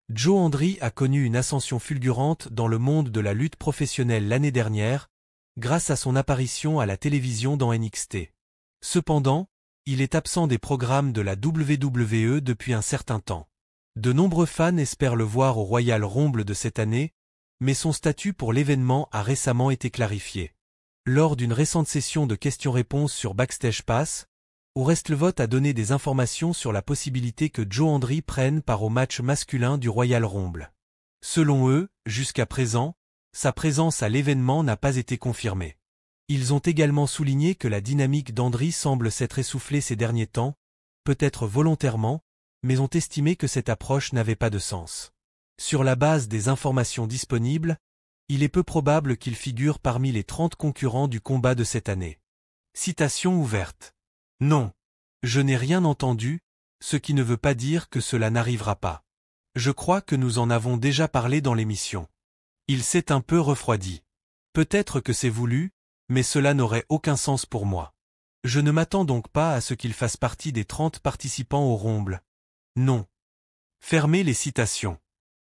Joe Hendry a connu une ascension fulgurante dans le monde de la lutte professionnelle l'année dernière, grâce à son apparition à la télévision dans NXT. Cependant, il est absent des programmes de la WWE depuis un certain temps. De nombreux fans espèrent le voir au Royal Rumble de cette année, mais son statut pour l'événement a récemment été clarifié. Lors d'une récente session de questions-réponses sur Backstage Pass, WrestleVote a donné des informations sur la possibilité que Joe Hendry prenne part au match masculin du Royal Rumble. Selon eux, jusqu'à présent, sa présence à l'événement n'a pas été confirmée. Ils ont également souligné que la dynamique d'Hendry semble s'être essoufflée ces derniers temps, peut-être volontairement, mais ont estimé que cette approche n'avait pas de sens. Sur la base des informations disponibles, il est peu probable qu'il figure parmi les 30 concurrents du combat de cette année. Citation ouverte. Non. Je n'ai rien entendu, ce qui ne veut pas dire que cela n'arrivera pas. Je crois que nous en avons déjà parlé dans l'émission. Il s'est un peu refroidi. Peut-être que c'est voulu, mais cela n'aurait aucun sens pour moi. Je ne m'attends donc pas à ce qu'il fasse partie des 30 participants au Rumble. Non. Fermez les citations.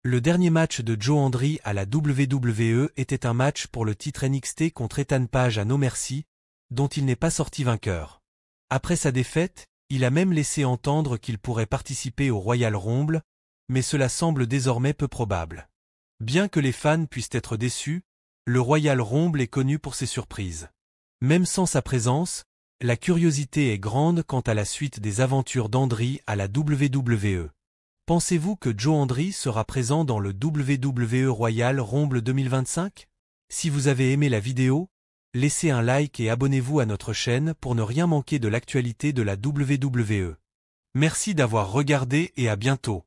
Le dernier match de Joe Hendry à la WWE était un match pour le titre NXT contre Ethan Page à No Mercy, dont il n'est pas sorti vainqueur. Après sa défaite, il a même laissé entendre qu'il pourrait participer au Royal Rumble, mais cela semble désormais peu probable. Bien que les fans puissent être déçus, le Royal Rumble est connu pour ses surprises. Même sans sa présence, la curiosité est grande quant à la suite des aventures d'Hendry à la WWE. Pensez-vous que Joe Hendry sera présent dans le WWE Royal Rumble 2025? Si vous avez aimé la vidéo, laissez un like et abonnez-vous à notre chaîne pour ne rien manquer de l'actualité de la WWE. Merci d'avoir regardé et à bientôt.